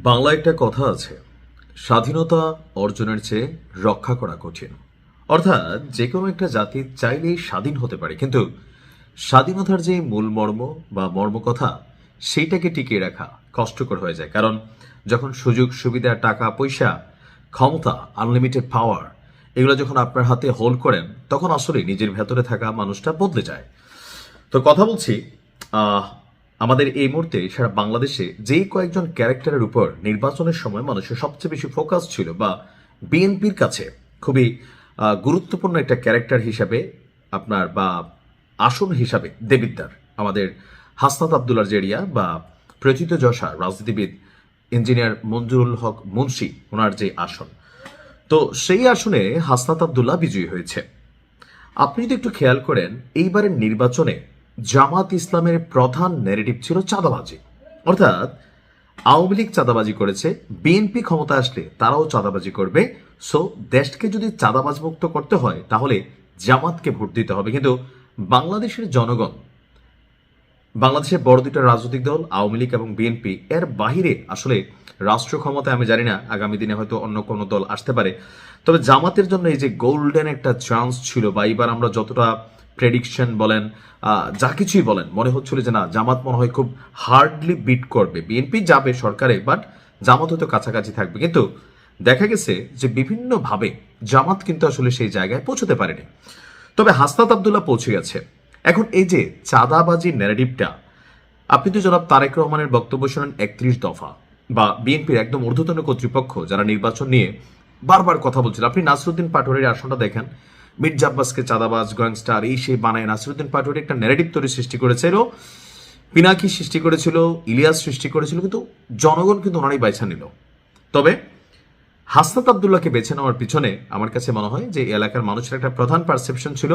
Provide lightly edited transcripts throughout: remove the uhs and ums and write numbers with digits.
বাংলা একটা কথা আছে, স্বাধীনতা অর্জনের চেয়ে রক্ষা করা কঠিন। অর্থাৎ যে কোনো একটা জাতি চাইলেই স্বাধীন হতে পারে, কিন্তু স্বাধীনতার যে মূল মর্ম বা মর্মকথা সেইটাকে টিকিয়ে রাখা কষ্টকর হয়ে যায়। কারণ যখন সুযোগ সুবিধা, টাকা পয়সা, ক্ষমতা, আনলিমিটেড পাওয়ার এগুলো যখন আপনার হাতে হোল্ড করেন, তখন আসলে নিজের ভেতরে থাকা মানুষটা বদলে যায়। তো কথা বলছি আহ, আমাদের এই মুহূর্তে সারা বাংলাদেশে যেই কয়েকজন ক্যারেক্টারের উপর নির্বাচনের সময় মানুষের সবচেয়ে বেশি ফোকাস ছিল, বা বিএনপির কাছে খুবই গুরুত্বপূর্ণ একটা ক্যারেক্টার হিসাবে আপনার বা আসন হিসাবে দেবিদ্দার আমাদের হাসনাত আবদুল্লার জেরিয়া বা প্রথিতযশা রাজনীতিবিদ ইঞ্জিনিয়ার মঞ্জুরুল হক মুন্সি, ওনার যে আসন, তো সেই আসনে হাসনাত আবদুল্লাহ বিজয়ী হয়েছে। আপনি যদি একটু খেয়াল করেন, এইবারের নির্বাচনে জামাত ইসলামের প্রধান ন্যারেটিভ ছিল চাঁদাবাজি। অর্থাৎ আওয়ামী লীগ চাঁদাবাজি করেছে, বিএনপি ক্ষমতা আসলে তারাও চাঁদাবাজি করবে। সো দেশকে যদি চাঁদাবাজ মুক্ত করতে হয় তাহলে জামাতকে ভোট দিতে হবে। কিন্তু বাংলাদেশের জনগণ, বাংলাদেশের বড় দুটো রাজনৈতিক দল আওয়ামী লীগ এবং বিএনপি, এর বাহিরে আসলে রাষ্ট্র ক্ষমতায় আমি জানি না আগামী দিনে হয়তো অন্য কোনো দল আসতে পারে। তবে জামাতের জন্য এই যে গোল্ডেন একটা চান্স ছিল, বা এবার আমরা যতটা প্রেডিকশন বলেন, যা কিছুই বলেন, মনে হচ্ছিল যে না, জামাত মনে হয় খুব হার্ডলি বিট করবে, বিএনপি যাবে সরকারে, বাট জামাত হয়তো কাছাকাছি থাকবে। কিন্তু দেখা গেছে যে বিভিন্নভাবে জামাত কিন্তু আসলে সেই জায়গায় পৌঁছতে পারেনি। তবে হাসনাত আবদুল্লাহ পৌঁছে গেছে। এখন এই যে চাঁদাবাজির ন্যারেটিভটা, আপনি তো জনাব তারেক রহমানের বক্তব্য শোনেন 31 দফা, বা বিএনপির একদম ঊর্ধ্বতন কর্তৃপক্ষ যারা নির্বাচন নিয়ে বারবার কথা বলছিল। আপনি নাসিরুদ্দিন পাটোয়ারির আসনটা দেখেন, মির্জা আব্বাসকে চাঁদাবাজ, গ্যাংস্টার, এই সেই বানায় নাসিরুদ্দিন পাটোয়ারি একটা ন্যারেটিভ তৈরি সৃষ্টি করেছিল, পিনাকি সৃষ্টি করেছিল, ইলিয়াস সৃষ্টি করেছিল, কিন্তু জনগণ কিন্তু ওনারাই বাইছা নিল। তবে হাসনাত আবদুল্লাহকে বেছে নেওয়ার পিছনে আমার কাছে মনে হয় যে এলাকার মানুষের একটা প্রধান পারসেপশন ছিল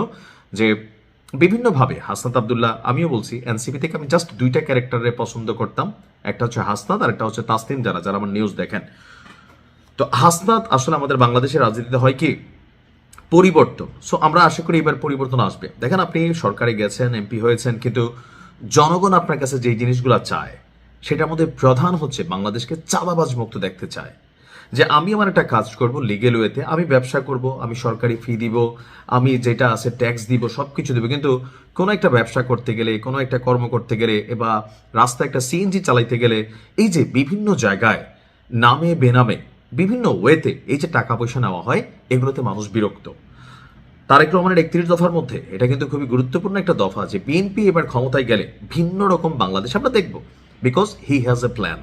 যে বিভিন্নভাবে হাসনাত আবদুল্লাহ, আমিও বলছি এনসিপি থেকে আমি জাস্ট দুইটা ক্যারেক্টারে পছন্দ করতাম, একটা হচ্ছে হাসনাত আর একটা হচ্ছে তাসনিম, যারা যারা আমার নিউজ দেখেন। তো হাসনাত আসলে আমাদের বাংলাদেশের রাজনীতিতে হয় কি পরিবর্তন। সো আমরা আশা করি এবার পরিবর্তন আসবে। দেখেন, আপনি সরকারে গেছেন, এমপি হয়েছেন, কিন্তু জনগণ আপনার কাছে যে জিনিসগুলো চায় সেটার মধ্যে প্রধান হচ্ছে বাংলাদেশকে চাঁদাবাজ মুক্ত দেখতে চায়। যে আমি আমার একটা কাজ করব লিগেল ওয়েতে, আমি ব্যবসা করব, আমি সরকারি ফি দিব, আমি যেটা আছে ট্যাক্স দিব, সব কিছু দেবো, কিন্তু কোনো একটা ব্যবসা করতে গেলে, কোনো একটা কর্ম করতে গেলে, বা রাস্তায় একটা সিএনজি চালাইতে গেলে, এই যে বিভিন্ন জায়গায় নামে বেনামে বিভিন্ন ওয়েতে এই যে টাকা পয়সা নেওয়া হয়, এগুলোতে মানুষ বিরক্ত। তারেক রহমানের 31 দফার মধ্যে এটা কিন্তু খুবই গুরুত্বপূর্ণ একটা দফা, যে বিএনপি এবার ক্ষমতায় গেলে ভিন্ন রকম বাংলাদেশ আমরা দেখব, because he has a plan.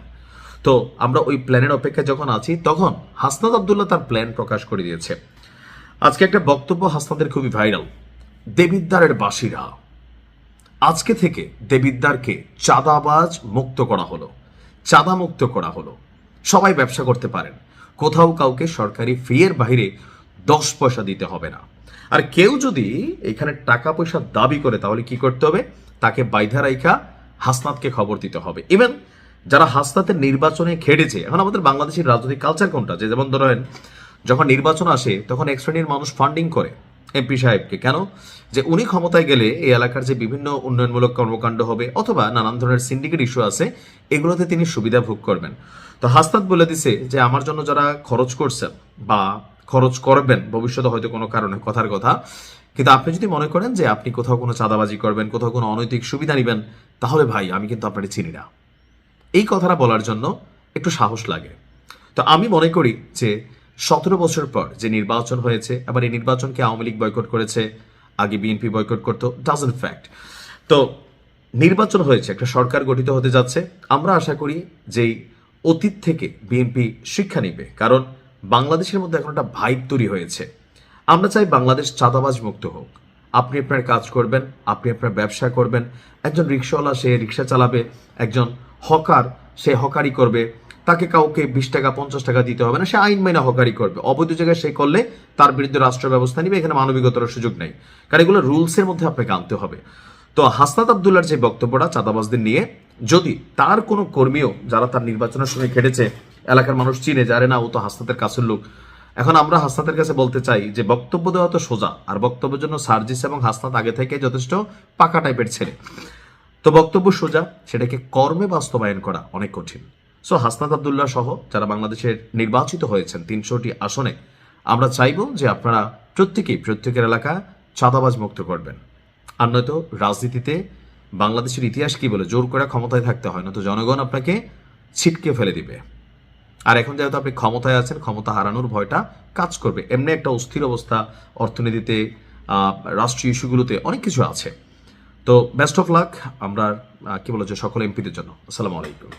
তো আমরা ওই প্ল্যানের অপেক্ষায় যখন আছি, তখন হাসনাত আবদুল্লাহ তার প্ল্যান প্রকাশ করে দিয়েছে। আজকে একটা বক্তব্য হাসনাতের খুবই ভাইরাল, দেবিদ্দারের বাসীরা, আজকে থেকে দেবিদ্দারকে চাঁদাবাজ মুক্ত করা হলো, চাঁদা মুক্ত করা হলো, সবাই ব্যবসা করতে পারেন, কোথাও কাউকে সরকারি ফি এর বাইরে 10 পয়সা দিতে হবে না। আর কেউ যদি এখানে টাকা পয়সা দাবি করে তাহলে কি করতে হবে, তাকে বাইধা রাইখা হাসনাতকে খবর দিতে হবে। ইভেন যারা হাসনাতের নির্বাচনে খেটেছে, এখন আমাদের বাংলাদেশের রাজনৈতিক কালচার কোনটা, যে যেমন ধরেন যখন নির্বাচন আসে তখন এক শ্রেণীর মানুষ ফান্ডিং করে এমপি সাহেবকে, কেন, যে উনি ক্ষমতায় গেলে এই এলাকার যে বিভিন্ন উন্নয়নমূলক কর্মকাণ্ড হবে অথবা নানান ধরনের সিন্ডিকেট ইস্যু আছে, এগুলোতে তিনি সুবিধা ভোগ করবেন। তো হাসনাত বলে দিছে যে আমার জন্য যারা খরচ করছেন বা খরচ করবেন ভবিষ্যতে হয়তো কোনো কারণে, কথার কথা, কিন্তু আপনি যদি মনে করেন যে আপনি কোথাও কোনো চাঁদাবাজি করবেন, কোথাও কোনো অনৈতিক সুবিধা নেবেন, তাহলে ভাই আমি কিন্তু আপনাকে চিনি না। এই কথাটা বলার জন্য একটু সাহস লাগে। তো আমি মনে করি যে 17 বছর পর যে নির্বাচন হয়েছে, আবার এই নির্বাচনকে আওয়ামী লীগ বয়কট করেছে, আগে বিএনপি বয়কট করতো, ডাজন্ট ফ্যাক্ট। তো নির্বাচন হয়েছে, একটা সরকার গঠিত হতে যাচ্ছে। আমরা আশা করি যে অতীত থেকে বিএনপি শিক্ষা নিবে, কারণ বাংলাদেশের মধ্যে এখন একটা ভাইব তৈরি হয়েছে। আমরা চাই বাংলাদেশ চাঁদাবাজ মুক্ত হোক। আপনি আপনার কাজ করবেন, আপনি আপনার ব্যবসা করবেন, একজন রিক্সাওয়ালা সে রিক্সা চালাবে, একজন হকার সে হকারি করবে, তাকে কাউকে 20 টাকা 50 টাকা দিতে হবে না, সে আইন মাইনা হকারি করবে। অবৈধ জায়গায় সে করলে তার বিরুদ্ধে রাষ্ট্র ব্যবস্থা নিবে, এখানে মানবিকতার সুযোগ নেই, কারণ এগুলো রুলসের মধ্যে আপনাকে আনতে হবে। তো হাসনাত আবদুল্লার যে বক্তব্যটা চাঁদাবাজদের নিয়ে, যদি তার কোনো কর্মীও যারা তার নির্বাচনের সময় খেটেছে, এলাকার মানুষ চিনে, জানে না ও তো হাসনাতের কাছের লোক, এখন আমরা হাসনাতের কাছে বলতে চাই যে বক্তব্য দেওয়া তো সোজা, আর বক্তব্যের জন্য সার্জিস এবং হাসনাত আগে থেকে যথেষ্ট পাকা টাইপের ছেলে। তো বক্তব্য সোজা, সেটাকে কর্মে বাস্তবায়ন করা অনেক কঠিন। সো হাসনাত আবদুল্লাহ সহ যারা বাংলাদেশের নির্বাচিত হয়েছেন 300টি আসনে, আমরা চাইব যে আপনারা প্রত্যেকের এলাকা চাঁদাবাজ মুক্ত করবেন। আর নয়তো রাজনীতিতে বাংলাদেশের ইতিহাস কি বলে, জোর করে ক্ষমতায় থাকতে হয়, নয়তো জনগণ আপনাকে ছিটকে ফেলে দিবে। আর এখন যেহেতু আপনি ক্ষমতায় আছেন, ক্ষমতা হারানোর ভয়টা কাজ করবে। এমনি একটা অস্থির অবস্থা অর্থনীতিতে, রাষ্ট্রীয় ইস্যুগুলোতে অনেক কিছু আছে। তো বেস্ট অফ লাক আমরা কি বলে যে সকল এমপিদের জন্য। আসসালামু আলাইকুম।